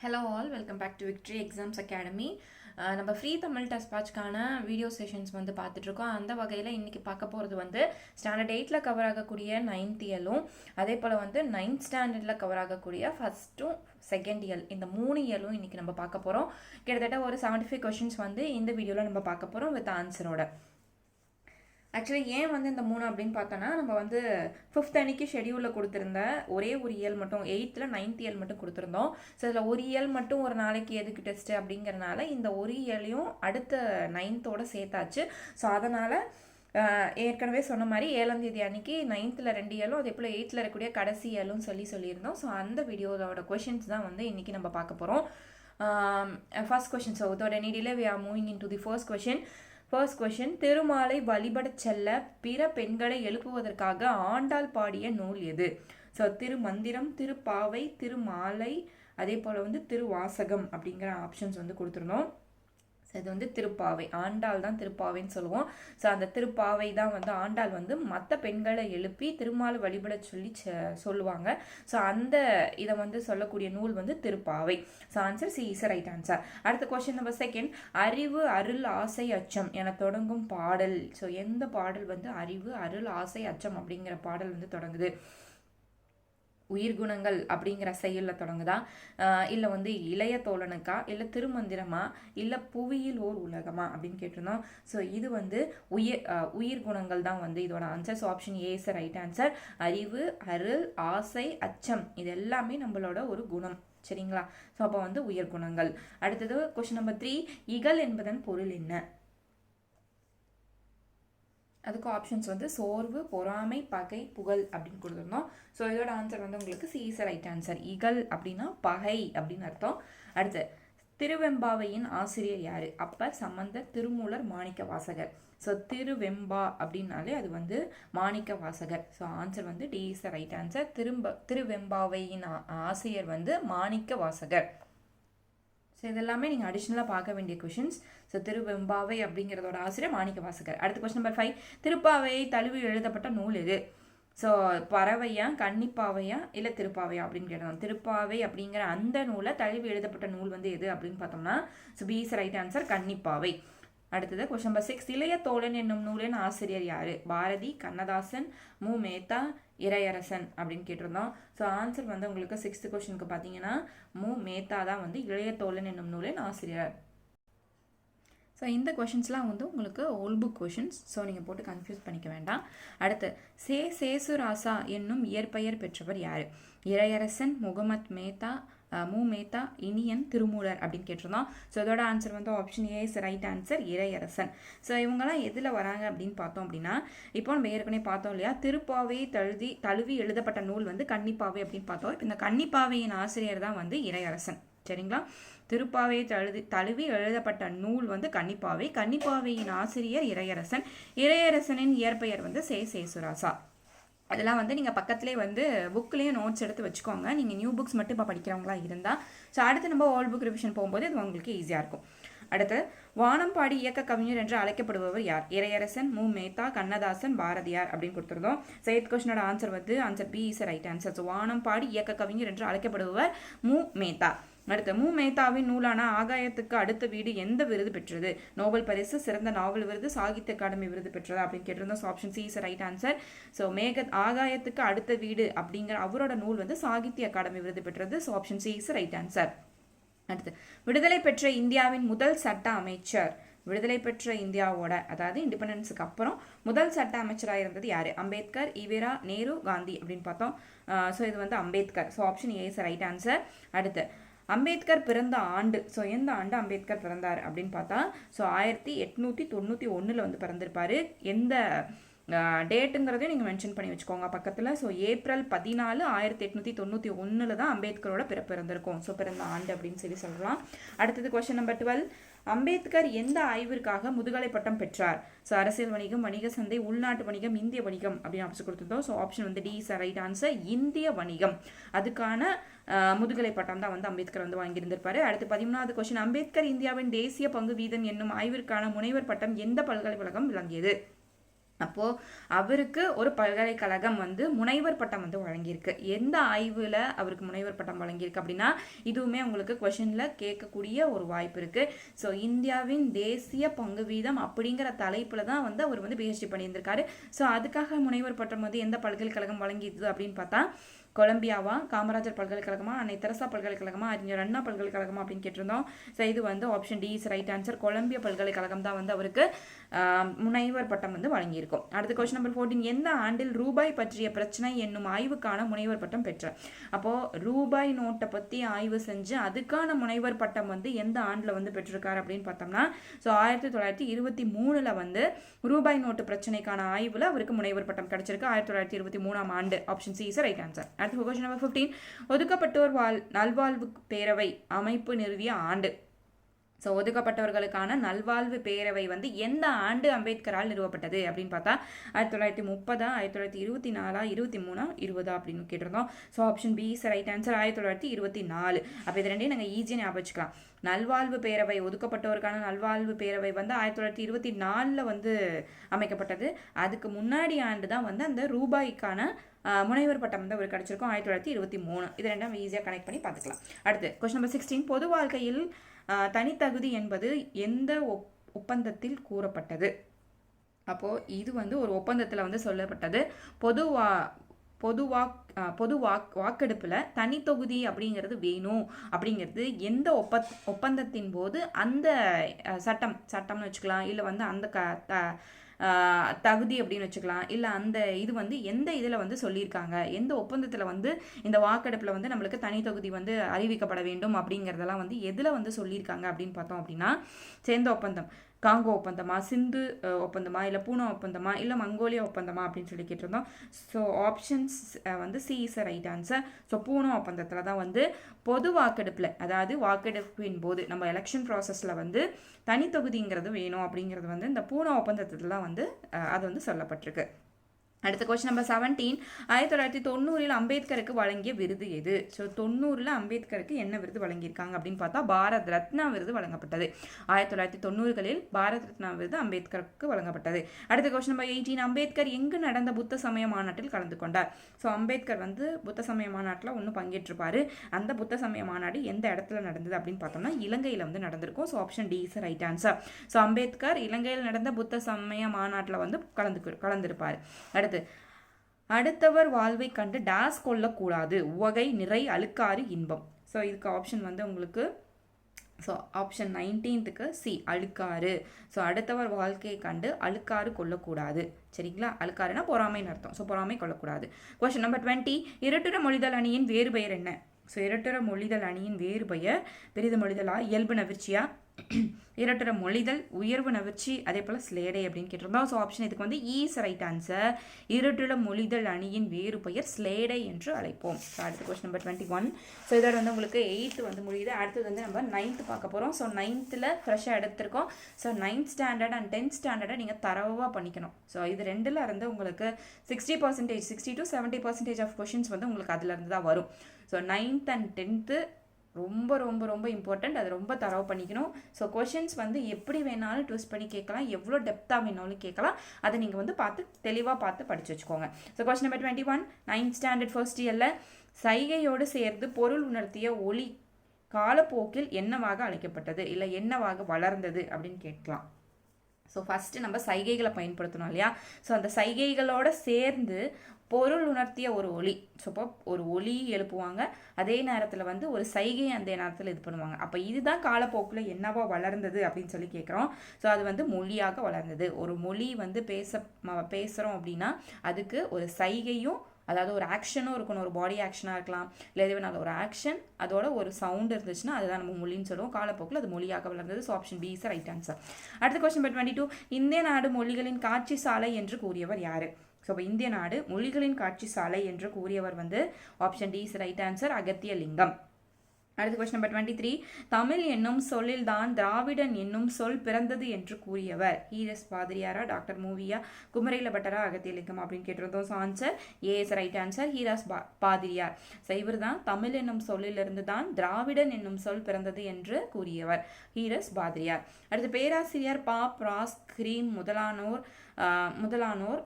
Hello all welcome back to victory exams academy. நம்ம free Tamil test பேட்ச்க்கான video sessions வந்து பார்த்துட்ருக்கோம். அந்த வகையில் இன்றைக்கி பார்க்க போகிறது வந்து ஸ்டாண்டர்ட் 8ல் கவர் ஆகக்கூடிய 9th இயலும், அதே போல் வந்து 9th ஸ்டாண்டர்டில் கவர் ஆகக்கூடிய ஃபஸ்ட்டும் செகண்ட் இயல், இந்த 3 இயலும் இன்றைக்கி நம்ம பார்க்க போகிறோம். கிட்டத்தட்ட ஒரு 75 கொஷின்ஸ் வந்து இந்த வீடியோவில் நம்ம பார்க்க போகிறோம் வித் ஆன்சரோட. ஆக்சுவலி ஏன் வந்து இந்த 3 அப்படின்னு பார்த்தோன்னா, நம்ம வந்து 5th அன்னைக்கு ஷெடியூலில் கொடுத்துருந்த ஒரே ஒரு இயல் மட்டும் 8th 9th இயல் மட்டும் கொடுத்துருந்தோம். ஸோ இதில் ஒரு இயல் மட்டும் ஒரு நாளைக்கு எதுக்கு டெஸ்ட்டு அப்படிங்கிறனால இந்த ஒரு இயலையும் அடுத்த 9th சேர்த்தாச்சு. ஸோ அதனால் ஏற்கனவே சொன்ன மாதிரி 7ஆம் தேதி அன்னைக்கு 9th 2 இயலும், அதே போல் 8th இருக்கக்கூடிய கடைசி இயலும் சொல்லியிருந்தோம். ஸோ அந்த வீடியோவோட கொஷின்ஸ் தான் வந்து இன்றைக்கி நம்ம பார்க்க போகிறோம். First question. ஸோ இதோட நீடியில் we are moving in to the first question. First question, திருமாலை வழிபடச் செல்ல பிற பெண்களை எழுப்புவதற்காக ஆண்டாள் பாடிய நூல் எது? ஸோ திருமந்திரம், திருப்பாவை, திருமாலை, அதே போல் வந்து திருவாசகம் அப்படிங்கிற ஆப்ஷன்ஸ் வந்து கொடுத்துருந்தோம். ஸோ இது வந்து திருப்பாவை, ஆண்டாள் தான் திருப்பாவைன்னு சொல்லுவோம். ஸோ அந்த திருப்பாவை தான் வந்து ஆண்டாள் வந்து மற்ற பெண்களை எழுப்பி திருமாலை வழிபட சொல்லி சொல்லுவாங்க. ஸோ அந்த இதை வந்து சொல்லக்கூடிய நூல் வந்து Thiruppavai. So answer C is right answer. அடுத்த கொஸ்டின் நம்பர் செகண்ட், அறிவு அருள் ஆசை அச்சம் என தொடங்கும் பாடல். ஸோ எந்த பாடல் வந்து அறிவு அருள் ஆசை அச்சம் அப்படிங்கிற பாடல் வந்து தொடங்குது? உயிர்குணங்கள் அப்படிங்கிற செயலில் தொடங்குதா, இல்லை வந்து இளைய தோழனுக்கா, இல்லை திருமந்திரமா, இல்லை புவியில் ஓர் உலகமா அப்படின்னு கேட்டிருந்தோம். ஸோ இது வந்து உயிர்குணங்கள் தான் வந்து இதோட answer. So option A is right answer. அறிவு அருள் ஆசை அச்சம் இது எல்லாமே நம்மளோட ஒரு குணம், சரிங்களா? ஸோ அப்போ வந்து உயிர்குணங்கள். அடுத்தது கொஸ்டின் நம்பர் 3, இகல் என்பதன் பொருள் என்ன? அதுக்கு ஆப்ஷன்ஸ் வந்து சோர்வு, பொறாமை, பகை, புகழ் அப்படின்னு கொடுத்துருந்தோம். ஸோ இதோட ஆன்சர் வந்து உங்களுக்கு சி இஸ் ரைட் ஆன்சர். இகல் அப்படின்னா பகை அப்படின்னு அர்த்தம். அடுத்து, திருவெம்பாவையின் ஆசிரியர் யாரு? அப்பர், சம்பந்தர், திருமூலர், மாணிக்க வாசகர். ஸோ திருவெம்பா அப்படின்னாலே அது வந்து மாணிக்க வாசகர். ஸோ ஆன்சர் வந்து டி இஸ் ரைட் ஆன்சர். திருவெம்பாவையின் ஆசிரியர் வந்து மாணிக்க வாசகர். ஸோ இதெல்லாமே நீங்கள் அடிஷ்னலாக பார்க்க வேண்டிய கொஷின்ஸ். ஸோ திருவெம்பாவை அப்படிங்கிறதோட ஆசிரியர் மாணிக்க வாசகர். அடுத்த கொஸ்டின் நம்பர் 5, திருப்பாவையை தழுவி எழுதப்பட்ட நூல் எது? ஸோ பறவையா, கன்னிப்பாவையா, இல்லை திருப்பாவையா அப்படின்னு கேட்டோம். திருப்பாவை அப்படிங்கிற அந்த நூலை தழுவி எழுதப்பட்ட நூல் வந்து எது அப்படின்னு பார்த்தோம்னா, so B is right answer, கன்னிப்பாவை. அடுத்தது கொஸ்டின் நம்பர் 6, இளைய தோழன் என்னும் நூலின் ஆசிரியர் யாரு? பாரதி, கண்ணதாசன், மு மேத்தா, இறையரசன் அப்படின்னு கேட்டிருந்தோம். ஸோ ஆன்சர் வந்து உங்களுக்கு 6th கொஸ்டினுக்கு பார்த்தீங்கன்னா மு மேத்தா தான் வந்து இளைய தோழன் என்னும் நூலின் ஆசிரியர். ஸோ இந்த கொஷின்ஸ்லாம் வந்து உங்களுக்கு ஓல்ட் புக் கொஷின்ஸ். ஸோ நீங்கள் போட்டு கன்ஃபியூஸ் பண்ணிக்க வேண்டாம். அடுத்து, சேசுராசா என்னும் இயற்பெயர் பெற்றவர் யார்? இறையரசன், முகமத் மேத்தா, மு மேத்தா, இனியன், திருமூலர் அப்படின்னு கேட்டிருந்தோம். ஸோ இதோட ஆன்சர் வந்து option A is right answer, Iraiyarasan. So இவங்கெல்லாம் எதில் வராங்க அப்படின்னு பார்த்தோம் அப்படின்னா, இப்போ நம்ம ஏற்கனவே பார்த்தோம் இல்லையா, திருப்பாவை தழுவி எழுதப்பட்ட நூல் வந்து கன்னிப்பாவை அப்படின்னு பார்த்தோம். இப்போ இந்த கன்னிப்பாவையின் ஆசிரியர் தான் வந்து இறையரசன், சரிங்களா? திருப்பாவையை தழுவி எழுதப்பட்ட நூல் வந்து கன்னிப்பாவை, கன்னிப்பாவையின் ஆசிரியர் இறையரசன், இறையரசனின் இயற்பெயர் வந்து சேசுராசா. அதெல்லாம் வந்து நீங்கள் பக்கத்துலேயே வந்து புக்லேயே நோட்ஸ் எடுத்து வச்சுக்கோங்க, நீங்கள் நியூ புக்ஸ் மட்டும் இப்போ படிக்கிறவங்களா இருந்தால். ஸோ அடுத்து நம்ம ஓல்ட் புக் ரிவிஷன் போகும்போது இது உங்களுக்கு ஈஸியாக இருக்கும். அடுத்து, வானம்பாடி இயக்க கவிஞர் என்று அழைக்கப்படுபவர் யார்? இறையரசன், மு மேத்தா, கண்ணதாசன், பாரதியார் அப்படின்னு கொடுத்துருந்தோம். ஸோ 8th கொஸ்டினோட ஆன்சர் வந்து answer B is right answer. So வானம்பாடி இயக்க கவிஞர் என்று அழைக்கப்படுபவர் மு மேத்தா. அடுத்து, மு மேத்தாவின் நூலான ஆகாயத்துக்கு அடுத்த வீடு எந்த விருது பெற்றது? நோபல் பரிசு, சிறந்த நாவல் விருது, சாகித்ய அகாடமி விருது பெற்றதா அப்படின்னு கேட்டிருந்தோம். So option C is right answer. So ஆகாயத்துக்கு அடுத்த வீடு அப்படிங்கிற அவரோட நூல் வந்து சாகித்ய அகாடமி விருது பெற்றது. So option C is right answer. அடுத்து, விடுதலை பெற்ற இந்தியாவின் முதல் சட்ட அமைச்சர். விடுதலை பெற்ற இந்தியாவோட, அதாவது இண்டிபெண்டன்ஸுக்கு அப்புறம் முதல் சட்ட அமைச்சராக இருந்தது யார்? அம்பேத்கர், ஈவேரா, நேரு, காந்தி அப்படின்னு பார்த்தோம். ஸோ இது வந்து Ambedkar. So option A is right answer. அடுத்து, அம்பேத்கர் பிறந்த ஆண்டு. ஸோ எந்த ஆண்டு அம்பேத்கர் பிறந்தார் அப்படின்னு பார்த்தா, ஸோ 1891 வந்து பிறந்திருப்பாரு. எந்த டேட்டுங்கிறதையும் நீங்கள் மென்ஷன் பண்ணி வச்சுக்கோங்க பக்கத்தில். ஸோ ஏப்ரல் 14, 1891 தான் அம்பேத்கரோட பிறப்பு இருந்திருக்கும். ஸோ பிறந்த ஆண்டு அப்படின்னு சொல்லலாம். அடுத்தது கொஸ்டின் நம்பர் 12, அம்பேத்கர் எந்த ஆய்விற்காக முதுகலை பட்டம் பெற்றார்? ஸோ அரசியல் வணிகம், வணிக சந்தை, உள்நாட்டு வணிகம், இந்திய வணிகம் அப்படின்னு ஆப்ஷன் கொடுத்துருந்தோம். ஸோ ஆப்ஷன் வந்து டி இஸ் ரைட் ஆன்சர், இந்திய வணிகம். அதுக்கான முதுகலை பட்டம் தான் வந்து அம்பேத்கர் வந்து வாங்கியிருந்திருப்பாரு. அடுத்து 13வது கொஸ்டின், அம்பேத்கர் இந்தியாவின் தேசிய பங்கு வீதம் என்னும் ஆய்விற்கான முனைவர் பட்டம் எந்த பல்கலைக்கழகம் விளங்கியது? அப்போது அவருக்கு ஒரு பல்கலைக்கழகம் வந்து முனைவர் பட்டம் வந்து வழங்கியிருக்கு. எந்த ஆய்வில் அவருக்கு முனைவர் பட்டம் வழங்கியிருக்கு அப்படின்னா இதுவுமே உங்களுக்கு கொஷனில் கேட்கக்கூடிய ஒரு வாய்ப்பு இருக்குது. ஸோ இந்தியாவின் தேசிய பங்கு வீதம் அப்படிங்கிற தலைப்பில் தான் வந்து அவர் வந்து பிஹெச்டி பண்ணியிருந்திருக்காரு. ஸோ அதுக்காக முனைவர் பட்டம் வந்து எந்த பல்கலைக்கழகம் வழங்கியது அப்படின்னு பார்த்தா கொலம்பியாவா, காமராஜர் பல்கலைக்கழகமா, அன்னை தெரசா பல்கலைக்கழகமா, அறிஞர் அண்ணா பல்கலைக்கழகமா அப்படின்னு கேட்டிருந்தோம். ஸோ இது வந்து option D is right answer. Columbia பல்கலைக்கழகம் தான் வந்து அவருக்கு முனைவர் பட்டம் வந்து வழங்கியிருக்கும். அடுத்த கொஸ்டின் நம்பர் 14, எந்த ஆண்டில் ரூபாய் பற்றிய பிரச்சனை என்னும் ஆய்வுக்கான முனைவர் பட்டம் பெற்றார்? அப்போது ரூபாய் நோட்டை பற்றி ஆய்வு செஞ்சு அதுக்கான முனைவர் பட்டம் வந்து எந்த ஆண்டில் வந்து பெற்றிருக்காரு அப்படின்னு பார்த்தோம்னா ஸோ 1923 வந்து ரூபாய் நோட்டு பிரச்சனைக்கான ஆய்வில் அவருக்கு முனைவர் பட்டம் கிடைச்சிருக்கு. 1923 ஆண்டு. Option C is right answer. அடுத்த கொஸ்டின் நம்பர் 15, ஒதுக்கப்பட்டோர் நல்வாழ்வு பேரவை அமைப்பு நிறுவிய ஆண்டு. ஸோ ஒதுக்கப்பட்டவர்களுக்கான நல்வாழ்வு பேரவை வந்து எந்த ஆண்டு அம்பேத்கரால் நிறுவப்பட்டது அப்படின்னு பார்த்தா 1930, 1924, 23, 20 அப்படின்னு கேட்டிருந்தோம். So option B is right answer. 1924. அப்போ இது ரெண்டையும் நாங்கள் ஈஸியாக ஞாபகம் வச்சுக்கலாம். நல்வாழ்வு பேரவை, ஒதுக்கப்பட்டவருக்கான நல்வாழ்வு பேரவை வந்து 1924 வந்து அமைக்கப்பட்டது. அதுக்கு முன்னாடி ஆண்டு தான் வந்து அந்த ரூபாய்க்கான முனைவர் பட்டம் வந்து அவர் கிடைச்சிருக்கும் 1923. இது ரெண்டும் ஈஸியாக கனெக்ட் பண்ணி பார்த்துக்கலாம். அடுத்து கொஸ்டின் நம்பர் 16, பொது வாழ்க்கையில் தனித்தகுதி என்பது எந்த ஒப்பந்தத்தில் கூறப்பட்டது? அப்போது இது வந்து ஒரு ஒப்பந்தத்தில் வந்து சொல்லப்பட்டது. பொது வாக்கெடுப்பில் தனித்தொகுதி அப்படிங்கிறது வேணும் அப்படிங்கிறது எந்த ஒப்பந்தத்தின் போது அந்த சட்டம்னு வச்சுக்கலாம், இல்லை வந்து அந்த தகுதி அப்படின்னு வச்சுக்கலாம், இல்லை அந்த இது வந்து எந்த இதில் வந்து சொல்லியிருக்காங்க, எந்த ஒப்பந்தத்தில் வந்து இந்த வாக்கெடுப்பில் வந்து நம்மளுக்கு தனி தொகுதி வந்து அறிவிக்கப்பட வேண்டும் அப்படிங்கிறதெல்லாம் வந்து எதில் வந்து சொல்லியிருக்காங்க அப்படின்னு பார்த்தோம் அப்படின்னா சேர்ந்த ஒப்பந்தம், காங்கோ ஒப்பந்தமா, சிந்து ஒப்பந்தமா, இல்லை பூனா ஒப்பந்தமா, இல்லை மங்கோலியா ஒப்பந்தமா அப்படின்னு சொல்லி கேட்டிருந்தோம். ஸோ ஆப்ஷன்ஸ் வந்து C is right answer. So Poona ஒப்பந்தத்தில் தான் வந்து பொது வாக்கெடுப்பில், அதாவது வாக்கெடுப்பின் போது நம்ம எலெக்ஷன் ப்ராசஸில் வந்து தனித்தொகுதிங்கிறது வேணும் அப்படிங்கிறது வந்து இந்த பூனா ஒப்பந்தத்தில் தான் வந்து அது வந்து சொல்லப்பட்டிருக்கு. அடுத்த கொஸ்டின் நம்பர் 17, 1990 அம்பேத்கருக்கு வழங்கிய விருது எது? ஸோ 90 அம்பேத்கருக்கு என்ன விருது வழங்கியிருக்காங்க அப்படின்னு பார்த்தா பாரத் ரத்னா விருது வழங்கப்பட்டது. 1990களில் பாரத் ரத்னா விருது அம்பேத்கருக்கு வழங்கப்பட்டது. அடுத்த கொஸ்டின் நம்பர் 18, அம்பேத்கர் எங்கு நடந்த புத்த சமய மாநாட்டில் கலந்து கொண்டார்? ஸோ அம்பேத்கர் வந்து புத்த சமய மாநாட்டில் ஒன்று பங்கேற்றிருப்பாரு. அந்த புத்த சமய மாநாடு எந்த இடத்துல நடந்தது அப்படின்னு பார்த்தோம்னா இலங்கையில் வந்து நடந்திருக்கும். So option D is right answer. So Ambedkar இலங்கையில் நடந்த புத்த சமய மாநாட்டில் வந்து கலந்திருப்பார். அடுத்தவர் வாழ்வை கண்டு டாஸ் கொள்ளக்கூடாது, உவகை, நிறை, அழுக்காறு, இன்பம். ஸோ இதுக்கு ஆப்ஷன் வந்து உங்களுக்கு ஸோ ஆப்ஷன் 19க்கு சி அழுக்காறு. ஸோ அடுத்தவர் வாழ்க்கையை கண்டு அழுக்காறு கொள்ளக்கூடாது. சரிங்களா? அழுக்காறுனா பொறாமைன்னு அர்த்தம். ஸோ பொறாமை கொள்ளக்கூடாது. கொஸ்டின் நம்பர் 20, இரட்டுற மொழிதல் அணியின் வேறு பெயர் என்ன? ஸோ இரட்டுற மொழிதல் அணியின் வேறு பெயர் பெரிது மொழிதலா, இயல்பு நவிர்ச்சியா, இரட்டுற மொழிதல், உயர்வு நவிர்ச்சி, அதே போல் ஸ்லேடை அப்படின்னு கேட்டிருந்தோம். ஸோ ஆப்ஷன் இதுக்கு வந்து ஈஸ் ரைட் ஆன்சர். இரட்டுற மொழிதல் அணியின் வேறு பெயர் ஸ்லேடை என்று அழைப்போம். ஸோ அடுத்த கொஸ்டின் நம்பர் 21. ஸோ இதோட வந்து உங்களுக்கு 8th வந்து முடியுது. அடுத்தது வந்து நம்ம 9th பார்க்க போகிறோம். ஸோ 9th ஃப்ரெஷ்ஷாக எடுத்திருக்கோம். So 9th standard and 10th ஸ்டாண்டர்டை நீங்கள் தரவாக பண்ணிக்கணும். ஸோ இது ரெண்டில் இருந்து உங்களுக்கு 60% 60 to 70% ஆஃப் கொஷின்ஸ் வந்து உங்களுக்கு அதிலிருந்து தான் வரும். ஸோ 9th and 10th ரொம்ப ரொம்ப ரொம்ப இம்பார்ட்டண்ட். அது ரொம்ப தரவு பண்ணிக்கணும். ஸோ கொஷின்ஸ் வந்து எப்படி வேணாலும் ட்விஸ்ட் பண்ணி கேட்கலாம், எவ்வளோ டெப்த்தாக வேணாலும் கேட்கலாம். அதை நீங்கள் வந்து தெளிவாக பார்த்து படித்து வச்சுக்கோங்க. So question number 21, 9th standard first இயரில் சைகையோடு சேர்ந்து பொருள் உணர்த்திய ஒளி காலப்போக்கில் என்னவாக அழைக்கப்பட்டது, இல்லை என்னவாக வளர்ந்தது அப்படின்னு கேட்கலாம். ஸோ ஃபஸ்ட்டு நம்ம சைகைகளை பயன்படுத்தணும் இல்லையா? ஸோ அந்த சைகைகளோடு சேர்ந்து பொருள் உணர்த்திய ஒரு ஒளி. ஸோ இப்போ ஒரு ஒளி எழுப்புவாங்க, அதே நேரத்தில் வந்து ஒரு சைகை அந்த நேரத்தில் இது பண்ணுவாங்க. அப்போ இதுதான் காலப்போக்கில் என்னவா வளர்ந்தது அப்படின்னு சொல்லி கேட்குறோம். ஸோ அது வந்து மொழியாக வளர்ந்தது. ஒரு மொழி வந்து பேசுகிறோம் அப்படின்னா அதுக்கு ஒரு சைகையும், அதாவது ஒரு ஆக்ஷனும் இருக்கணும். ஒரு பாடி ஆக்ஷனாக இருக்கலாம், இல்லை எதுனால ஒரு ஆக்ஷன் அதோட ஒரு சவுண்ட் இருந்துச்சுன்னா அதுதான் நம்ம மொழின்னு சொல்லுவோம். காலப்போக்கில் அது மொழியாக வளர்ந்தது. So option B is right answer. அடுத்த கொஸ்டின் நம்பர் 22, இந்திய நாடு மொழிகளின் காட்சி சாலை என்று கூறியவர் யார்? ஸோ இப்போ இந்திய நாடு மொழிகளின் காட்சி சாலை என்று கூறியவர் வந்து option D is right answer, Agathiya Lingam. அடுத்த கொஸ்டின் நம்பர் 23. தமிழ் என்னும் சொல்லில்தான் திராவிடன் என்னும் சொல் பிறந்தது என்று கூறியவர் ஈரஸ் பாதிரியாரா, டாக்டர் மூவியா, குமரேல பட்டரா, அகத்தியலிங்கம் அப்படின்னு கேட்டிருந்தோம். So answer A is right answer, Heras பாதிரியார். ஸோ இவர் தான் தமிழ் என்னும் சொல்லிலிருந்து தான் திராவிடன் என்னும் சொல் பிறந்தது என்று கூறியவர் ஹீரஸ் பாதிரியார். அடுத்து பேராசிரியர் பா பிராஸ் கிரீம் முதலானோர்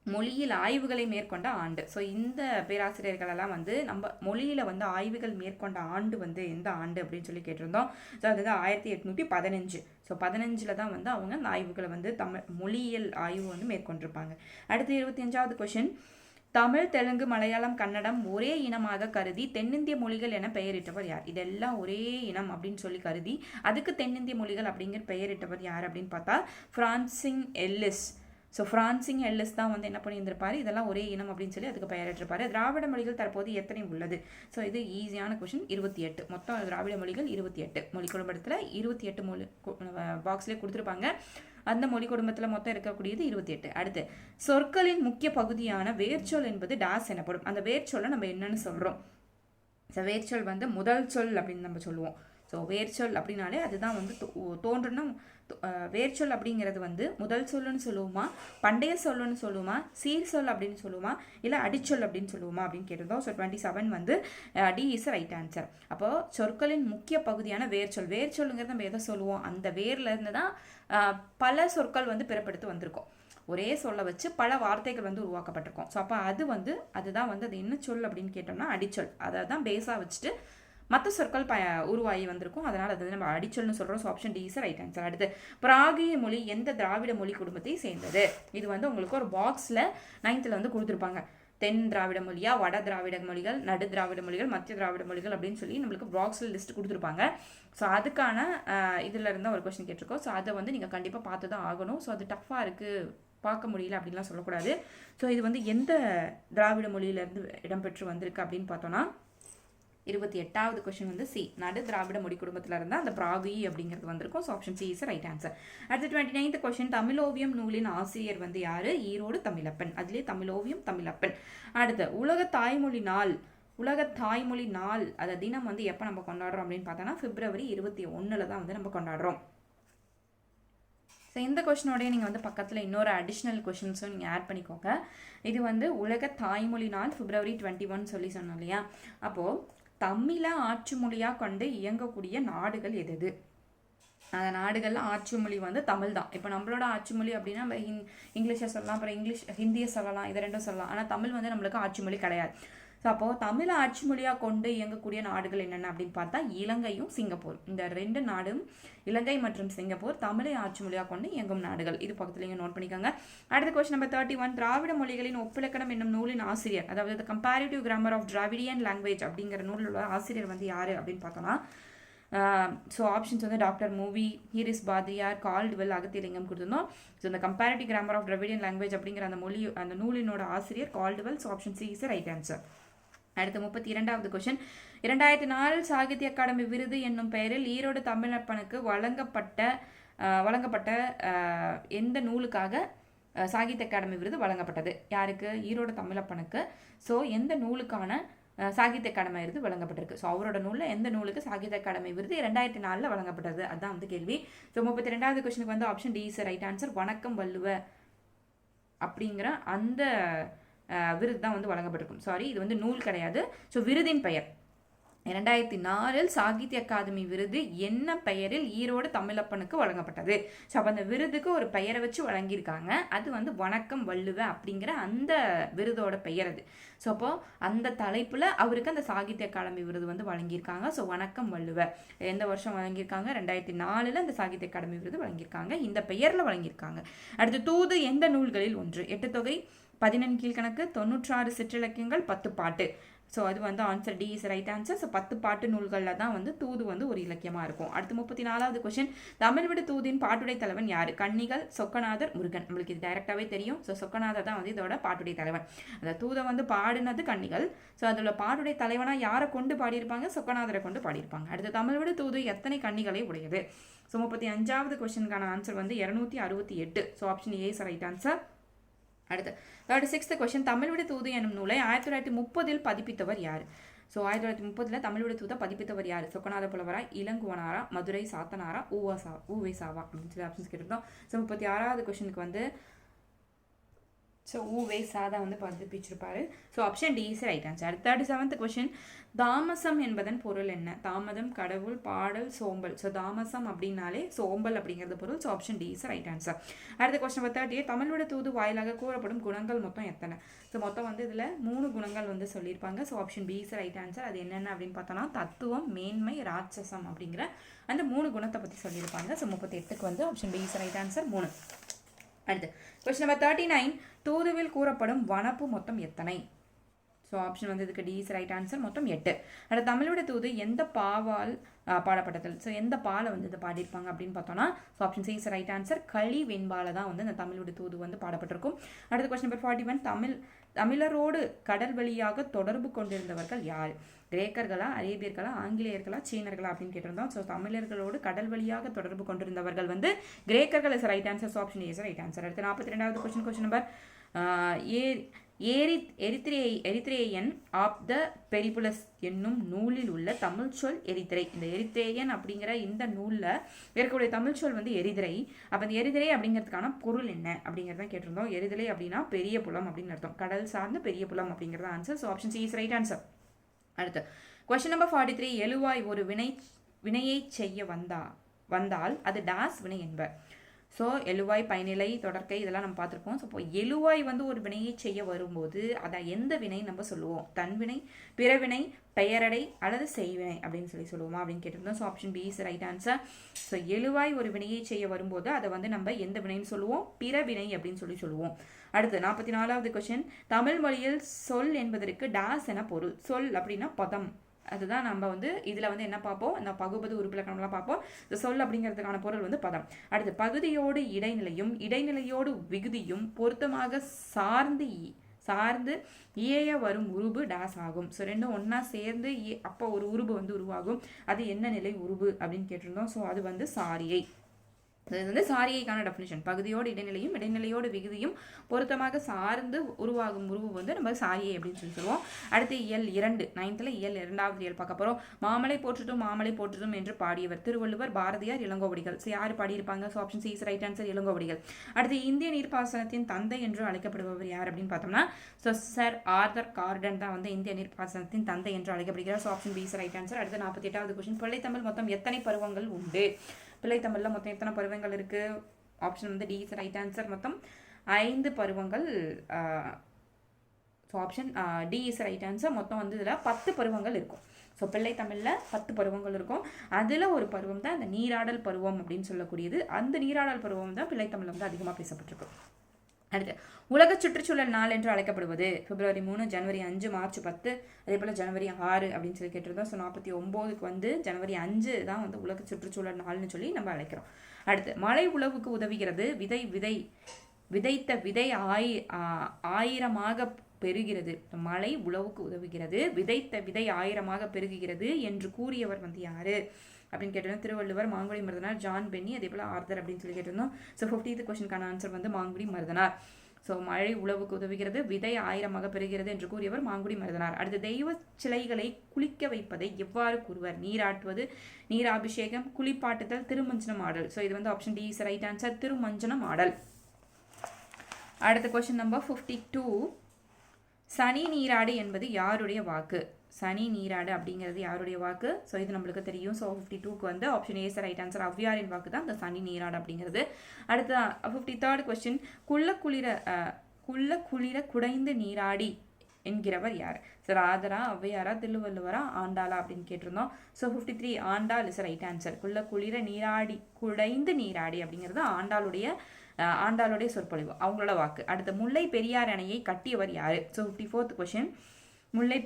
மொழியில் ஆய்வுகளை மேற்கொண்ட ஆண்டு. ஸோ இந்த பேராசிரியர்களெல்லாம் வந்து நம்ம மொழியில் வந்து ஆய்வுகள் மேற்கொண்ட ஆண்டு வந்து எந்த ஆண்டு அப்படின்னு சொல்லி கேட்டிருந்தோம். ஸோ அது 1815. ஸோ 15 தான் வந்து அவங்க அந்த ஆய்வுகளை வந்து மொழியியல் ஆய்வு வந்து மேற்கொண்டிருப்பாங்க. அடுத்து 25வது கொஷின். தமிழ், தெலுங்கு, மலையாளம், கன்னடம் ஒரே இனமாக கருதி தென்னிந்திய மொழிகள் என பெயரிட்டவர் யார்? இதெல்லாம் ஒரே இனம் அப்படின்னு சொல்லி கருதி அதுக்கு தென்னிந்திய மொழிகள் அப்படிங்கிற பெயரிட்டவர் யார் அப்படின்னு பார்த்தா Francis Ellis. So Francis Ellis தான் வந்து என்ன பண்ணியிருந்திருப்பாரு, இதெல்லாம் ஒரே இனம் அப்படின்னு சொல்லி அதுக்கு பெயரிட்டிருப்பாரு. திராவிட மொழிகள் தற்போது எத்தனை உள்ளது? ஸோ இது ஈஸியான கொஷின். 28. மொத்தம் திராவிட மொழிகள் 28. மொழி குடும்பத்தில் 28 மொழி பாக்ஸ்லேயே கொடுத்துருப்பாங்க. அந்த மொழி குடும்பத்தில் மொத்தம் இருக்கக்கூடியது 28. அடுத்து சொற்களின் முக்கிய பகுதியான வேர்ச்சொல் என்பது டாஸ் எனப்படும். அந்த வேர்ச்சொல்லை நம்ம என்னன்னு சொல்கிறோம்? ஸோ வேர்ச்சொல் வந்து முதல் சொல் அப்படின்னு நம்ம சொல்லுவோம். ஸோ வேர்ச்சொல் அப்படின்னாலே அதுதான் வந்து தோன்றணும். வேர்ச்சொல் அப்படிங்கிறது வந்து முதல் சொல்லுன்னு சொல்லுவோமா, பண்டைய சொல்லுன்னு சொல்லுவோமா, சீர் சொல் அப்படின்னு சொல்லுவோமா, இல்லை அடிச்சொல் அப்படின்னு சொல்லுவோமா அப்படின்னு கேட்டிருந்தோம். ஸோ 27 வந்து டி இஸ் ரைட் ஆன்சர். அப்போது சொற்களின் முக்கிய பகுதியான வேர்ச்சொல். வேர்ச்சொல்லுங்கிறது நம்ம எதை சொல்லுவோம்? அந்த வேர்ல இருந்து தான் பல சொற்கள் வந்து பிறப்பெடுத்து வந்திருக்கும். ஒரே சொல்ல வச்சு பல வார்த்தைகள் வந்து உருவாக்கப்பட்டிருக்கும். ஸோ அப்போ அதுதான் வந்து அது என்ன சொல் அப்படின்னு கேட்டோம்னா அடிச்சொல். அதை தான் பேஸாக வச்சுட்டு மற்ற சொற்கள் உருவாகி வந்திருக்கும். அதனால் அது நம்ம அடிச்சொல்னு சொல்கிறோம். So option D is right answer. அடுத்து பிராகிய மொழி எந்த திராவிட மொழி குடும்பத்தை சேர்ந்தது? இது வந்து உங்களுக்கு ஒரு பாக்ஸில் 9th வந்து கொடுத்துருப்பாங்க. தென் திராவிட மொழியா, வட திராவிட மொழிகள், நடு திராவிட மொழிகள், மத்திய திராவிட மொழிகள் அப்படின்னு சொல்லி நம்மளுக்கு பாக்ஸில் லிஸ்ட் கொடுத்துருப்பாங்க. ஸோ அதுக்கான இதில் இருந்தால் ஒரு கொஸ்டின் கேட்டிருக்கோம். ஸோ அதை வந்து நீங்கள் கண்டிப்பாக பார்த்து தான் ஆகணும். ஸோ அது டஃப்பாக இருக்குது, பார்க்க முடியல அப்படின்லாம் சொல்லக்கூடாது. ஸோ இது வந்து எந்த திராவிட மொழியிலேருந்து இடம்பெற்று வந்திருக்கு அப்படின்னு பார்த்தோன்னா 28வது கொஸ்டின் வந்து சி, நடு திராவிட மொழி குடும்பத்தில் இருந்தால் அந்த பிராகி அப்படிங்கிறது வந்திருக்கும். So option C is right answer. அடுத்து 29th கொஸ்டின். தமிழோவியம் நூலின் ஆசிரியர் வந்து யாரு? ஈரோடு தமிழப்பன். அதுலேயே தமிழோவியம் தமிழப்பன். அடுத்து உலக தாய்மொழி நாள் அதை தினம் வந்து எப்போ நம்ம கொண்டாடுறோம் அப்படின்னு பார்த்தோன்னா February 21 தான் வந்து நம்ம கொண்டாடுறோம். ஸோ இந்த கொஷினோடய நீங்கள் வந்து பக்கத்தில் இன்னொரு அடிஷ்னல் கொஷின்ஸும் நீங்கள் ஆட் பண்ணிக்கோங்க. இது வந்து உலக தாய்மொழி நாள் February 21 சொல்லி சொன்னோம் இல்லையா? அப்போது தமிழை ஆட்சி மொழியாக கொண்டு இயங்கக்கூடிய நாடுகள் எது? அந்த நாடுகளில் ஆட்சி மொழி வந்து தமிழ் தான். இப்போ நம்மளோட ஆட்சி மொழி அப்படின்னா நம்ம இங்கிலீஷை சொல்லலாம், அப்புறம் ஹிந்தியை சொல்லலாம், இதை ரெண்டும் சொல்லலாம். ஆனால் தமிழ் வந்து நம்மளுக்கு ஆட்சி மொழி கிடையாது. ஸோ அப்போது தமிழை ஆட்சி மொழியாக கொண்டு இயங்கக்கூடிய நாடுகள் என்னென்ன அப்படின்னு பார்த்தா இலங்கையும் சிங்கப்பூர். இந்த 2 நாடும், இலங்கை மற்றும் சிங்கப்பூர், தமிழை ஆட்சி மொழியாக கொண்டு இயங்கும் நாடுகள். இது பக்கத்தில் இங்கே நோட் பண்ணிக்கோங்க. அடுத்த கொஸ்டின் நம்பர் 31. திராவிட மொழிகளின் ஒப்பிலக்கணம் என்னும் நூலின் ஆசிரியர், அதாவது comparative grammar of Dravidian language அப்படிங்கிற நூலில் ஆசிரியர் வந்து யார் அப்படின்னு பார்த்தோன்னா ஸோ ஆப்ஷன்ஸ் வந்து டாக்டர் மூவி, ஹீரிஸ் பாதிரியார், கால்டுவெல், அகத்தியலிங்கம் கொடுத்துருந்தோம். ஸோ இந்த comparative grammar of Dravidian language அப்படிங்கிற அந்த நூலினோட ஆசிரியர் Caldwell. So option C is right answer. அடுத்து 32வது கொஸ்டின். 2004 சாகித்ய அகாடமி விருது என்னும் பெயரில் ஈரோடு தமிழப்பனுக்கு வழங்கப்பட்ட எந்த நூலுக்காக சாகித்ய அகாடமி விருது வழங்கப்பட்டது? யாருக்கு? ஈரோடு தமிழப்பனுக்கு. ஸோ எந்த நூலுக்கான சாகித்ய அகாடமி விருது வழங்கப்பட்டிருக்கு? ஸோ அவரோட நூலில் எந்த நூலுக்கு சாகித்ய அகாடமி விருது 2004 வழங்கப்பட்டது? அதுதான் வந்து கேள்வி. ஸோ 32வது கொஸ்டினுக்கு வந்து option D is right answer. வணக்கம் வள்ளுவ அப்படிங்கிற அந்த விருது தான் வந்து வழங்கப்பட்டிருக்கும். சாரி, இது வந்து நூல் கிடையாது. ஸோ விருதின் பெயர் 2004 சாகித்ய அகாதமி விருது என்ன பெயரில் ஈரோடு தமிழப்பனுக்கு வழங்கப்பட்டது? ஸோ அப்போ அந்த விருதுக்கு ஒரு பெயரை வச்சு வழங்கியிருக்காங்க. அது வந்து வணக்கம் வள்ளுவ அப்படிங்கிற அந்த விருதோட பெயர் அது. ஸோ அப்போது அந்த தலைப்பில் அவருக்கு அந்த சாகித்ய அகாடமி விருது வந்து வழங்கியிருக்காங்க. ஸோ வணக்கம் வள்ளுவ எந்த வருஷம் வழங்கியிருக்காங்க? 2004 அந்த சாகித்ய அகாடமி விருது வழங்கியிருக்காங்க. இந்த பெயரில் வழங்கியிருக்காங்க. அடுத்து தூது எந்த நூல்களில் ஒன்று? 8 தொகை, 14 கீழ்கணக்கு, 96 சிற்றிலக்கியங்கள், 10 பாட்டு. ஸோ அது வந்து answer D is right answer. So 10 பாட்டு நூல்களில் தான் வந்து தூது வந்து ஒரு இலக்கியமாக இருக்கும். அடுத்து 34வது கொஸ்டின். தமிழ் விடு தூதின் பாட்டுடை தலைவன் யார்? கன்னிகள், சொக்கநாதர், முருகன். நம்மளுக்கு இது டைரெக்டாகவே தெரியும். ஸோ சொக்கநாதர் தான் வந்து இதோட பாட்டுடை தலைவன். அந்த தூதை வந்து பாடினது கன்னிகள். ஸோ அதில் பாட்டுடை தலைவனாக யாரை கொண்டு பாடியிருப்பாங்க? சொக்கநாதரை கொண்டு பாடியிருப்பாங்க. அடுத்து தமிழ் விடு தூது எத்தனை கன்னிகளை உடையது? ஸோ 35வது கொஸ்டினுக்கான ஆன்சர் வந்து 268. So option A is right answer. அடுத்து 36th கொஸ்டின். தமிழ் விடு தூது என்னும் நூலை 1930 பதிப்பித்தவர் யார்? ஸோ 1930 தமிழோட தூதை பதிப்பித்தவர் யார்? சொக்கநாத புலவரா, இளங்குவனாரா, மதுரை சாத்தனாரா, ஊவேசாவா அப்படின்னு சொல்லி ஆப்ஷன்ஸ் கேட்டிருந்தோம். ஸோ 36வது கொஸ்டினுக்கு வந்து ஸோ ஊவேசாதான் வந்து பதிப்பிச்சிருப்பாரு. So option D is right answer. 37th question, தாமசம் என்பதன் பொருள் என்ன? தாமதம், கடவுள், பாடல், சோம்பல். ஸோ தாமசம் அப்படின்னாலே சோம்பல் அப்படிங்கிறது பொருள். So option D is right answer. அடுத்த கொஸ்டின் 38, தமிழோட தூது வாயிலாக கூறப்படும் குணங்கள் மொத்தம் எத்தனை? ஸோ மொத்தம் வந்து இதில் 3 குணங்கள் வந்து சொல்லியிருப்பாங்க. So option B is right answer. அது என்னென்ன அப்படின்னு பார்த்தோன்னா தத்துவம், மேன்மை, ராட்சசம் அப்படிங்கிற அந்த 3 குணத்தை பற்றி சொல்லியிருப்பாங்க. ஸோ 38க்கு வந்து option B is right answer 3. அடுத்து கொஸ்டின் நம்பர் 39, தூதுவில் கூறப்படும் வனப்பு மொத்தம் எத்தனை? ஸோ ஆப்ஷன் வந்து இதுக்கு டி இஸ் ரைட் ஆன்சர், மொத்தம் 8. அடுத்து தமிழோட தூது எந்த பாவால் பாடப்பட்டது? ஸோ எந்த பாலை வந்து இதை பாடியிருப்பாங்க அப்படின்னு பார்த்தோம்னா so option C is right answer, களி வெண்பால தான் வந்து இந்த தமிழோட தூது வந்து பாடப்பட்டிருக்கும். அடுத்த கொஸ்டின் நம்பர் 41, தமிழரோடு கடல் வழியாக தொடர்பு கொண்டிருந்தவர்கள் யார்? கிரேக்கர்களா, அரேபியர்களா, ஆங்கிலேயர்களா, சீனர்களா அப்படின்னு கேட்டிருந்தோம். ஸோ தமிழர்களோடு கடல் வழியாக தொடர்பு கொண்டிருந்தவர்கள் வந்து கிரேக்கர்கள் is right answer. So option is right answer. அடுத்து 42வது கொஸ்டின் நம்பர் எரித்ரேயன் ஆப் த பெரிபுலஸ் என்னும் நூலில் உள்ள தமிழ் சொல் எரித்திரை. இந்த எரித்ரேயன் அப்படிங்கிற இந்த நூலில் இருக்கக்கூடிய தமிழ் சொல் வந்து எரிதிரை. அப்போ இந்த எரிதிரை அப்படிங்கிறதுக்கான பொருள் என்ன அப்படிங்கிறத கேட்டிருந்தோம். எரிதிரை அப்படின்னா பெரிய புலம் அப்படின்னு அர்த்தம். கடல் சார்ந்த பெரிய புலம் அப்படிங்கிறத answer. So option C is right answer. அடுத்து கொஸ்டின் நம்பர் 43, எழுவாய் ஒரு வினையை செய்ய வந்தால் அது டாஸ் வினை என்பர். ஸோ எழுவாய், பயனிலை, தொடர்க்கை இதெல்லாம் நம்ம பார்த்துருப்போம். ஸோ இப்போ எழுவாய் வந்து ஒரு வினையை செய்ய வரும்போது அதை எந்த வினை நம்ம சொல்லுவோம்? தன்வினை, பிறவினை, பெயரடை அல்லது செய்வினை அப்படின்னு சொல்லுவோமா அப்படின்னு கேட்டிருந்தோம். So option B is right answer. So எழுவாய் ஒரு வினையை செய்ய வரும்போது அதை வந்து நம்ம எந்த வினைன்னு சொல்லுவோம்? பிறவினை அப்படின்னு சொல்லுவோம். அடுத்து 44வது கொஸ்டின், தமிழ் மொழியில் சொல் என்பதற்கு டாஸ் என பொருள். சொல் அப்படின்னா பதம். அதுதான் நம்ம வந்து இதில் வந்து என்ன பார்ப்போம்? இந்த பகுபது உறுப்பிலக்கணம்லாம் பார்ப்போம். இந்த சொல் அப்படிங்கிறதுக்கான பொருள் வந்து பதம். அடுத்து பகுதியோடு இடைநிலையும் இடைநிலையோடு விகுதியும் பொருத்தமாக சார்ந்து ஏய வரும் உருபு டாஸ் ஆகும். ஸோ ரெண்டும் ஒன்றா சேர்ந்து அப்போ ஒரு உருபு வந்து உருவாகும். அது என்ன நிலை உருபு அப்படின்னு கேட்டிருந்தோம். ஸோ அது வந்து சாரியை. இது வந்து சாரியைக்கான டெஃபினிஷன். பகுதியோடு இடைநிலையும் இடைநிலையோடு விகுதியும் பொருத்தமாக சார்ந்து உருவாகும் உருவு வந்து நம்ம சாரியை அப்படின்னு சொல்லுவோம். அடுத்து இயல் 2, 9th இயல் 2வது இயல் பார்க்க போகிறோம். மாமலை போற்றுதும் என்று பாடியவர் திருவள்ளுவர், பாரதியார், இளங்கோவடிகள். ஸோ யார் பாடியிருப்பாங்க? So option C is right answer, Ilangovadigal. அடுத்து இந்திய நீர்ப்பாசனத்தின் தந்தை என்று அழைக்கப்படுபவர் யார் அப்படின்னு பார்த்தோம்னா ஸோ சர் ஆர்தர் கார்டன் தான் வந்து இந்திய நீர்ப்பாசனத்தின் தந்தை என்று அழைக்கப்படுகிறார். So option B is right answer. அடுத்து 48வது கொஸ்டின், பிள்ளைத்தமிழ் மொத்தம் எத்தனை பருவங்கள் உண்டு? பிள்ளைத்தமிழில் மொத்தம் எத்தனை பருவங்கள் இருக்கு? ஆப்ஷன் வந்து டி இஸ் ரைட் ஆன்சர், மொத்தம் 5 பருவங்கள். So option D is right answer. மொத்தம் வந்து இதில் 10 பருவங்கள் இருக்கும். ஸோ பிள்ளைத்தமிழில் 10 பருவங்கள் இருக்கும். அதில் ஒரு பருவம் தான் இந்த நீராடல் பருவம் அப்படின்னு சொல்லக்கூடியது. அந்த நீராடல் பருவம் தான் பிள்ளைத்தமிழில் வந்து அதிகமாக பேசப்பட்டிருக்கு. அடுத்து உலக சுற்றுச்சூழல் நாள் என்று அழைக்கப்படுவது பிப்ரவரி 3, ஜனவரி 5, மார்ச் 10, அதே போல் ஜனவரி 6 அப்படின்னு சொல்லி கேட்டிருந்தோம். ஸோ 49க்கு வந்து ஜனவரி 5 தான் வந்து உலக சுற்றுச்சூழல் நாள்னு சொல்லி நம்ம அழைக்கிறோம். அடுத்து மழை உழவுக்கு உதவுகிறது. விதைத்த விதை 1000 பெருகிறது. மழை உழவுக்கு உதவுகிறது. விதைத்த விதை 1000 பெருகுகிறது என்று கூறியவர் வந்து யாரு அப்படின்னு கேட்டிருந்தோம். திருவள்ளுவர், மாங்குடி மருதனார், ஜான் பென்னி, அதே போல் ஆர்தர் அப்படின்னு சொல்லி கேட்டிருந்தோம். ஸோ 50th கொஸ்டினுக்கான ஆன்சர் வந்து மாங்குடி மருதனார். ஸோ மழை உழவுக்கு உதவுகிறது, விதை 1000 பெறுகிறது என்று கூறியவர் மாங்குடி மருதனார். அடுத்து தெய்வ சிலைகளை குளிக்க வைப்பதை எவ்வாறு கூறுவர்? நீராட்டுவது, நீராபிஷேகம், குளிப்பாட்டுதல், திருமஞ்சனம் ஆடல். ஸோ இது வந்து option D is right answer, திருமஞ்சனம் ஆடல். அடுத்த கொஸ்டின் நம்பர் 52, சனி நீராடு என்பது யாருடைய வாக்கு? சனி நீராடு அப்படிங்கிறது யாருடைய வாக்கு? ஸோ இது நம்மளுக்கு தெரியும். ஸோ 52க்கு வந்து ஆப்ஷன் ஏ ரைட் ஆன்சர், ஔவையாரின் வாக்கு தான் இந்த சனி நீராடு அப்படிங்கிறது. அடுத்த 53rd கொஸ்டின், குள்ள குளிர குடைந்து நீராடி என்கிறவர் யார்? ஸோ ராதரா, ஔவையாரா, திருவள்ளுவரா, ஆண்டாளா அப்படின்னு கேட்டிருந்தோம். So 53 Andal is right answer. குள்ள குளிர நீராடி குடைந்து நீராடி அப்படிங்கிறது ஆண்டாளுடைய சொற்பொழிவு, அவங்களோட வாக்கு. அடுத்த முல்லை பெரியாறு அணையை கட்டியவர் யாரு? ஸோ 54th கொஸ்டின், முல்லை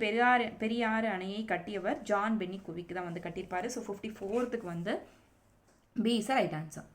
பெரியாறு அணையை கட்டியவர் ஜான் பென்னி குவிக்கு தான் வந்து கட்டியிருப்பாரு. ஸோ 54க்கு வந்து B is right answer.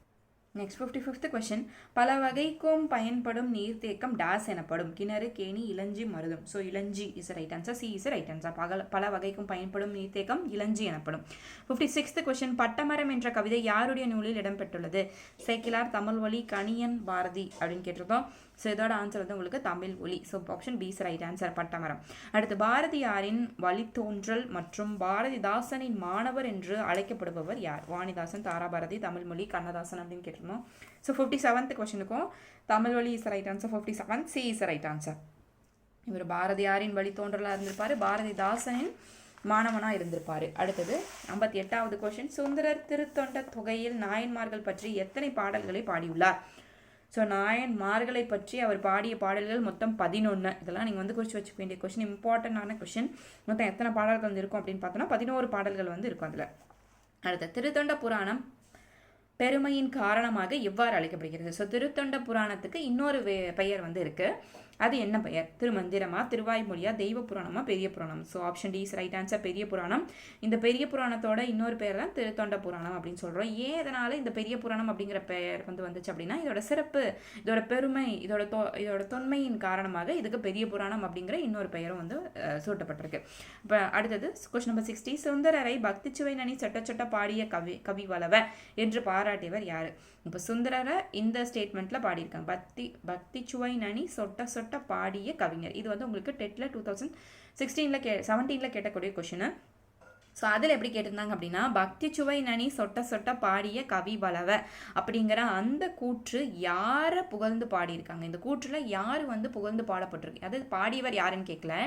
Next 55th question, பல வகைக்கும் பயன்படும் நீர்த்தேக்கம் டாஸ் எனப்படும். கிணறு, கேணி, இளஞ்சி, மருதம். ஸோ இளஞ்சி is right answer. C is right answer. பல வகைக்கும் பயன்படும் நீர்த்தேக்கம் இளஞ்சி எனப்படும். 56th கொஸ்டின், பட்டமரம் என்ற கவிதை யாருடைய நூலில் இடம்பெற்றுள்ளது? சேக்கிலார், தமிழ்வழி, கணியன், பாரதி அப்படின்னு கேட்டிருக்கோம். ஸோ இதோட ஆன்சர் வந்து உங்களுக்கு தமிழ் ஒலி. So option B is right answer, பட்டமரம். அடுத்து, பாரதியாரின் வழித்தோன்றல் மற்றும் பாரதிதாசனின் மாணவர் என்று அழைக்கப்படுபவர் யார்? வாணிதாசன், தாராபாரதி, தமிழ்மொழி, கண்ணதாசன் அப்படின்னு கேட்டிருந்தோம். ஸோ 57th கொஸ்டினுக்கும் தமிழ்வழி is right answer. 57 C is right answer. இவர் பாரதியாரின் வழித்தோன்றலாக இருந்திருப்பாரு, பாரதிதாசனின் மாணவனாக இருந்திருப்பாரு. அடுத்தது 58வது கொஸ்டின், சுந்தரர் திருத்தொண்ட தொகையில் நாயன்மார்கள் பற்றி எத்தனை பாடல்களை பாடியுள்ளார்? ஸோ நாயன்மார்களை பற்றி அவர் பாடிய பாடல்கள் மொத்தம் 11. இதெல்லாம் நீங்கள் வந்து குறித்து வச்சுக்க வேண்டிய கொஸ்டின், இம்பார்ட்டண்டான கொஸ்டின். மொத்தம் எத்தனை பாடல்கள் வந்து இருக்கும் அப்படின்னு பார்த்தோன்னா 11 பாடல்கள் வந்து இருக்கும் அதில். அடுத்த, திருத்தொண்ட புராணம் பெருமையின் காரணமாக எவ்வாறு அழைக்கப்படுகிறது? ஸோ திருத்தொண்ட புராணத்துக்கு இன்னொரு பெயர் வந்து இருக்குது. அது என்ன பெயர்? திருமந்திரமா, திருவாய்மொழியா, தெய்வ புராணமா, பெரிய புராணம்? So option D is right answer, Periya Puranam. இந்த பெரிய புராணத்தோட இன்னொரு பெயர் தான் திருத்தொண்ட புராணம் அப்படின்னு சொல்கிறோம். ஏன் இதனால் இந்த பெரிய புராணம் அப்படிங்கிற பெயர் வந்து வந்துச்சு அப்படின்னா, இதோட சிறப்பு, இதோட பெருமை, இதோட தொன்மையின் காரணமாக இதுக்கு பெரிய புராணம் அப்படிங்கிற இன்னொரு பெயரும் வந்து சூட்டப்பட்டிருக்கு. இப்போ அடுத்தது கொஸ்டின் நம்பர் 60, சுந்தரரை பக்தி சுவை நனி சொட்ட சொட்ட பாடிய கவி வளவ என்று பாராட்டியவர் யாரு? இப்போ சுந்தரரை இந்த ஸ்டேட்மெண்ட்ல பாடியிருக்காங்க, பக்தி சுவை நனி சொட்ட சொட்ட பாடிய கவிஞர். இது வந்து உங்களுக்கு டெட்ல 2017 கேட்டக்கூடிய கொஸ்டின். ஸோ அதில் எப்படி கேட்டிருந்தாங்க அப்படின்னா, பக்தி சுவை நனி சொட்ட சொட்ட பாடிய கவி வளவ அப்படிங்கிற அந்த கூற்று யாரை புகழ்ந்து பாடியிருக்காங்க? இந்த கூற்றில் யார் வந்து புகழ்ந்து பாடப்பட்டிருக்கு? அது பாடியவர் யாருன்னு கேட்கல,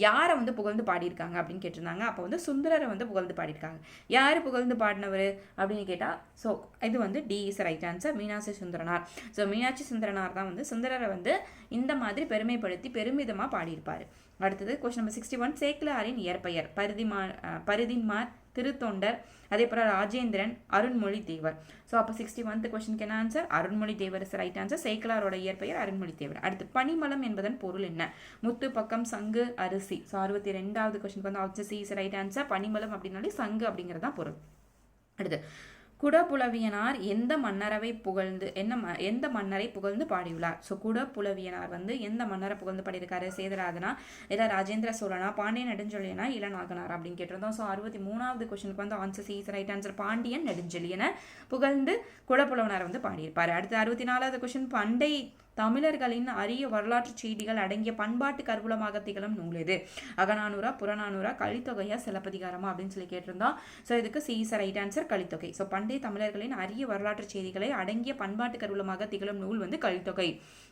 யாரை வந்து புகழ்ந்து பாடியிருக்காங்க அப்படின்னு கேட்டிருந்தாங்க. அப்போ வந்து சுந்தரரை வந்து புகழ்ந்து பாடியிருக்காங்க. யார் புகழ்ந்து பாடினவர் அப்படின்னு கேட்டால், ஸோ இது வந்து D is right answer, Meenakshi Sundaranar. So Meenakshi Sundaranar தான் வந்து சுந்தரரை வந்து இந்த மாதிரி பெருமைப்படுத்தி பெருமிதமாக பாடியிருப்பார். அடுத்தது கொஸ்டின் நம்பர் 61, சேக்கிலாரின் இயற்பெயர்? பரிதிமார், திருத்தொண்டர், அதே போல் ராஜேந்திரன், அருண்மொழி தேவர். ஸோ அப்போ 61th கொஸ்டினுக்கு என்ன answer? Arunmozhi Devar is right answer. சேக்கிலாரோட இயற்பெயர் அருண்மொழி தேவர். அடுத்து, பனிமலம் என்பதன் பொருள் என்ன? முத்து, பக்கம், சங்கு, அரிசி. ஸோ 62வது கொஸ்டினுக்கு வந்து option C is right answer. பனிமலம் அப்படின்னாலே சங்கு அப்படிங்கிறது தான் பொருள். அடுத்து, குடபுலவியனார் எந்த மன்னரை புகழ்ந்து பாடியுள்ளார்? ஸோ குடபுலவியனார் வந்து எந்த மன்னரை புகழ்ந்து பாடியிருக்காரு? சேதராதனா, இல்லை ராஜேந்திர சோழனா, பாண்டியன் நெடுஞ்செழியனா, இளநாகனார் அப்படின்னு கேட்டிருந்தோம். ஸோ 63வது கொஸ்டினுக்கு வந்து answer C is right answer, Pandiyan நெடுஞ்செழியனை புகழ்ந்து குடபுலவனார் வந்து பாடியிருப்பார். அடுத்து 64வது கொஸ்டின், பண்டை தமிழர்களின் அரிய வரலாற்று செய்திகள் அடங்கிய பண்பாட்டு கருவூலமாக திகழும் நூல் எது? அகநானூரா, புறநானூரா, கலித்தொகையா, சிலப்பதிகாரமா அப்படின்னு சொல்லி கேட்டிருந்தோம். ஸோ இதுக்கு C is right answer, Kalithogai. So பண்டைய தமிழர்களின் அரிய வரலாற்று செய்திகளை அடங்கிய பண்பாட்டு கருவூலமாக திகழும் நூல் வந்து கலித்தொகை.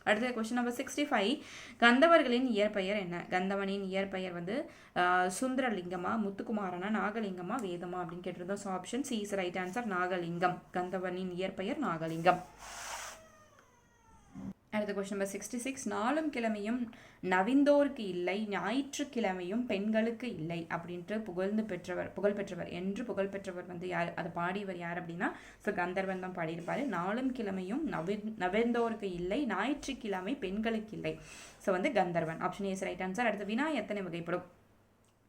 அடுத்த கொஸ்டின் நம்பர் 65, கந்தவர்களின் இயற்பெயர் என்ன? கந்தவனின் இயற்பெயர் வந்து சுந்தரலிங்கமா, முத்துக்குமாரனா, நாகலிங்கமா, வேதமா அப்படின்னு கேட்டிருந்தோம். So option C is right answer, Nagalingam. கந்தவனின் இயற்பெயர் நாகலிங்கம். அடுத்த கொஸ்டின் நம்பர் 66, நாளும் கிழமையும் நவிந்தோருக்கு இல்லை, ஞாயிற்றுக்கிழமையும் பெண்களுக்கு இல்லை அப்படின்ட்டு புகழ் பெற்றவர் வந்து யார்? அது பாடியவர் யார் அப்படின்னா, ஸோ கந்தர்வன் தான் பாடியிருப்பாரு. நாளும் கிழமையும் நவிந்தோருக்கு இல்லை, ஞாயிற்றுக்கிழமை பெண்களுக்கு இல்லை. ஸோ வந்து Gandharvan. Option A right answer. அடுத்து, வினா எத்தனை வகைப்படும்?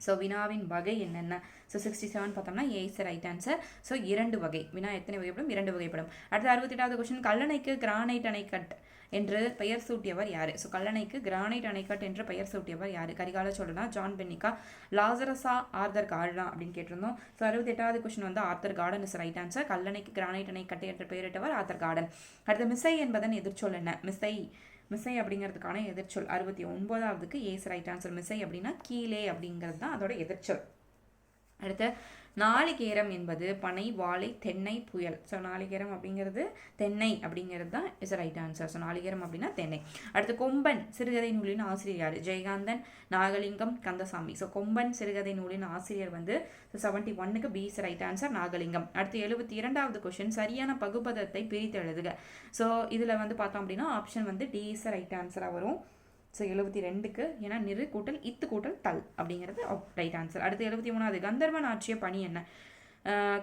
ஸோ வினாவின் வகை என்னென்ன? ஸோ 67 பார்த்தோம்னா ஏ இஸ் ரைட் ஆன்சர். ஸோ 2 வகை. வினா எத்தனை வகைப்படும்? 2 வகைப்படும். அடுத்து 68வது கொஸ்டின், கல்லணைக்கு கிரானைட் அணைக்கட் என்று பெயர் சூட்டியவர் யாரு? ஸோ கல்லணைக்கு கிரானைட் அணைக்கட் என்று பெயர் சூட்டியவர் யாரு? கரிகால சோழனா, ஜான் பென்னிகா, லாசரஸா, ஆர்தர் கார்டனா அப்படின்னு கேட்டிருந்தோம். ஸோ 68வது கொஸ்டின் வந்து Arthur Cotton is right answer. கல்லணைக்கு கிரானைட் அணைக்கட்டு என்று பெயரிட்டவர் ஆர்தர் கார்டன். அடுத்து, மிசை என்பதன் எதிர்ச்சொல் என்ன? மிசை அப்படிங்கிறதுக்கான எதிர்ச்சொல் 69வதுக்கு ஏ இஸ் ரைட் ஆன்சர். மிசை அப்படின்னா கீழே அப்படிங்கிறது தான் அதோட எதிர்ச்சொல். அடுத்து, நாளிகேரம் என்பது பனை, வாழை, தென்னை, புயல். ஸோ நாளிகேரம் அப்படிங்கிறது தென்னை அப்படிங்கிறது தான் இஸ் ரைட் ஆன்சர். ஸோ நாளிகேரம் அப்படின்னா தென்னை. அடுத்து, கொம்பன் சிறுகதை நூலின் ஆசிரியர் யார்? ஜெயகாந்தன், நாகலிங்கம், கந்தசாமி. ஸோ கொம்பன் சிறுகதை நூலின் ஆசிரியர் வந்து 71க்கு B is right answer, Nagalingam. அடுத்து 72வது கொஸ்டின், சரியான பகுபதத்தை பிரித்து எழுதுக. ஸோ இதில் வந்து பார்த்தோம் அப்படின்னா ஆப்ஷன் வந்து டி இஸ் ரைட் ஆன்சராக வரும். ஸோ 72க்கு ஏன்னா நிறு கூட்டல் இத்து கூட்டல் தல் அப்படிங்கிறது ரைட் ஆன்சர். அடுத்து 73வது, கந்தர்வன் ஆற்றிய பணி என்ன?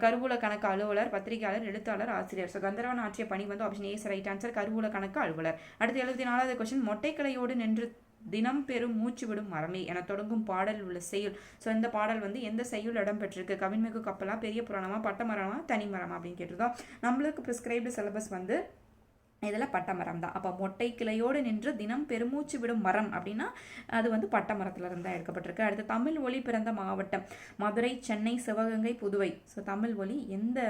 கருவூல கணக்கு அலுவலர், பத்திரிகையாளர், எழுத்தாளர், ஆசிரியர். ஸோ கந்தர்வன் ஆற்றிய பணி வந்து ஆப்ஷன் ஏ ரைட் ஆன்சர், கருவூல கணக்கு அலுவலர். அடுத்து 74வது கொஸ்டின், மொட்டைக்கலையோடு தினம் பெரும் மூச்சு விடும் மரமே என தொடங்கும் பாடல் உள்ள செய்யுள். ஸோ இந்த பாடல் வந்து எந்த செய்யுள் இடம்பெற்றிருக்கு? கவின்மிகு கப்பலா, பெரிய புராணமா, பட்டமரமா, தனிமரமா அப்படின்னு கேட்டிருக்கோம். நம்மளுக்கு ப்ரிஸ்கிரைப்டு சிலபஸ் வந்து இதில் பட்டமரம் தான். அப்போ மொட்டை கிளையோடு நின்று தினம் பெருமூச்சு விடும் மரம் அப்படின்னா அது வந்து பட்டமரத்தில் இருந்தால் எடுக்கப்பட்டிருக்கு. அடுத்து தமிழ் ஒலி பிறந்த மாவட்டம் மதுரை, சென்னை, சிவகங்கை, புதுவை. ஸோ தமிழ் ஒலி எந்த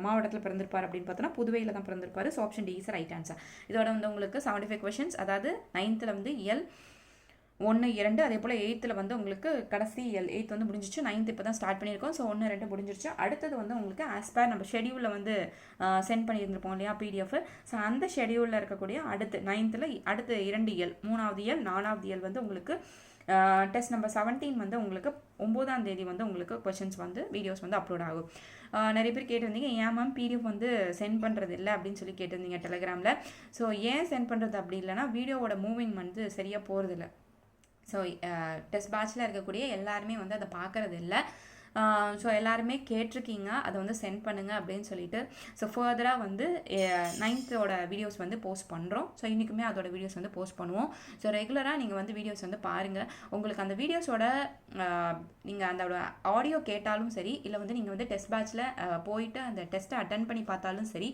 மாவட்டத்தில் பிறந்திருப்பார் அப்படின்னு பார்த்தோன்னா புதுவையில் தான் பிறந்திருப்பார். So option D is right answer. இதோட வந்து உங்களுக்கு 75 கொஷின்ஸ், அதாவது 9th வந்து இயல் 1, 2, அதே போல் 8th வந்து உங்களுக்கு கடைசி இயல் 8th வந்து முடிஞ்சிச்சு. 9th இப்போ தான் ஸ்டார்ட் பண்ணியிருக்கோம். ஸோ 1, 2 முடிஞ்சிருச்சு. அடுத்தது வந்து உங்களுக்கு ஆஸ்பேர் நம்ம ஷெடியூலில் வந்து சென்ட் பண்ணியிருந்திருப்போம் இல்லையா PDF. ஸோ அந்த ஷெடியூலில் இருக்கக்கூடிய அடுத்து 9th அடுத்து 2 இயல், 3வது இயல், 4வது இயல் வந்து உங்களுக்கு டெஸ்ட் நம்பர் 17 வந்து உங்களுக்கு 9ஆம் தேதி வந்து உங்களுக்கு கொஷின்ஸ் வந்து வீடியோஸ் வந்து அப்லோட் ஆகும். நிறைய பேர் கேட்டிருந்தீங்க ஏன் மேம் PDF வந்து சென்ட் பண்ணுறது இல்லை அப்படின்னு சொல்லி கேட்டிருந்தீங்க டெலிகிராமில். ஸோ ஏன் சென்ட் பண்ணுறது அப்படி இல்லைனா வீடியோவோட மூவிங் வந்து சரியாக போகிறதில்ல. ஸோ டெஸ்ட் பேட்சில் இருக்கக்கூடிய எல்லாருமே வந்து அதை பார்க்குறது இல்லை. ஸோ எல்லாருமே கேட்டிருக்கீங்க அதை வந்து சென்ட் பண்ணுங்கள் அப்படின்னு சொல்லிட்டு. ஸோ ஃபர்தராக வந்து 9th வீடியோஸ் வந்து போஸ்ட் பண்ணுறோம். ஸோ இன்றைக்குமே அதோட வீடியோஸ் வந்து போஸ்ட் பண்ணுவோம். ஸோ ரெகுலராக நீங்கள் வந்து வீடியோஸ் வந்து பாருங்கள். உங்களுக்கு அந்த வீடியோஸோட நீங்கள் அந்த ஆடியோ கேட்டாலும் சரி, இல்லை வந்து நீங்கள் வந்து டெஸ்ட் பேட்சில் போயிட்டு அந்த டெஸ்ட்டை அட்டன் பண்ணி பார்த்தாலும் சரி,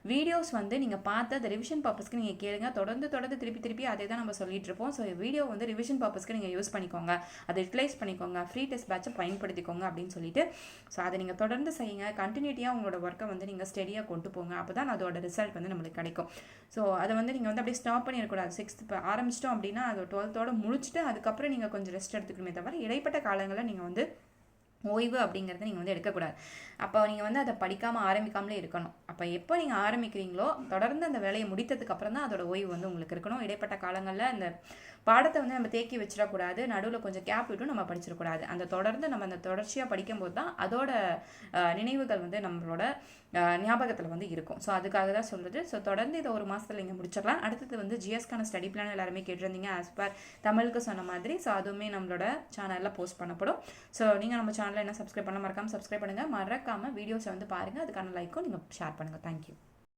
வீடியோஸ் வந்து நீங்கள் பார்த்து அந்த ரிவிஷன் பர்பஸ்க்கு நீங்கள் கேளுங்க. தொடர்ந்து திருப்பி அதே தான் நம்ம சொல்லிட்டு இருப்போம். ஸோ வீடியோ வந்து ரிவிஷன் பர்பஸ்க்கு நீங்கள் யூஸ் பண்ணிக்கோங்க, அதை யூட்டிலைஸ் பண்ணிக்கோங்க, ஃப்ரீ டெஸ்ட் பேட்சை பயன்படுத்திக்கோங்க அப்படின்னு சொல்லிட்டு. ஸோ அதை நீங்கள் தொடர்ந்து செய்யுங்க. கண்டினியூட்டியாக உங்களோட ஒர்க்கை வந்து நீங்கள் ஸ்டடியாக கொண்டு போங்க. அப்போ தான் அதோட ரிசல்ட் வந்து நம்மளுக்கு கிடைக்கும். ஸோ அதை வந்து நீங்கள் வந்து அப்படியே ஸ்டாப் பண்ணிடக்கூடாது. 6th இப்போ ஆரம்பிச்சிட்டோம் அப்படின்னா அது 12th முடிச்சுட்டு அதுக்கப்புறம் நீங்கள் கொஞ்சம் ரெஸ்ட் எடுத்துக்கணுமே தவிர இடைப்பட்ட காலங்களில் நீங்கள் வந்து ஓய்வு அப்படிங்கிறத நீங்கள் வந்து எடுக்கக்கூடாது. அப்போ நீங்கள் வந்து அதை படிக்காமல் ஆரம்பிக்காமலே இருக்கணும். அப்போ எப்போ நீங்கள் ஆரம்பிக்கிறீங்களோ தொடர்ந்து அந்த வேலையை முடித்ததுக்கு அப்புறம் தான் அதோட ஓய்வு வந்து உங்களுக்கு இருக்கணும். இடைப்பட்ட காலங்களில் அந்த பாடத்தை வந்து நம்ம தேக்கி வச்சிடக்கூடாது, நடுவில் கொஞ்சம் கேப் விட்டும் நம்ம படிச்சிடக்கூடாது. அந்த தொடர்ந்து நம்ம அந்த தொடர்ச்சியாக படிக்கும்போது தான் அதோட நினைவுகள் வந்து நம்மளோட ஞாபகத்தில் வந்து இருக்கும். ஸோ அதுக்காக தான் சொல்கிறது. ஸோ தொடர்ந்து இதை 1 மாதத்தில் நீங்கள் முடிச்சிடலாம். அடுத்தது வந்து GSக்கான ஸ்டடி பிளான் எல்லாருமே கேட்டிருந்தீங்க ஆஸ்பர் தமிழுக்கு சொன்ன மாதிரி. ஸோ அதுவுமே நம்மளோட சேனலில் போஸ்ட் பண்ணப்படும். ஸோ நீங்கள் நம்ம சேனலில் என்ன சப்ஸ்கிரைப் பண்ண மறக்காமல் சப்ஸ்கிரைப் பண்ணுங்கள். மறக்காமல் வீடியோஸை வந்து பாருங்கள். அதுக்கான லைக்கும் நீங்கள் ஷேர் பண்ணுங்கள். தேங்க்யூ.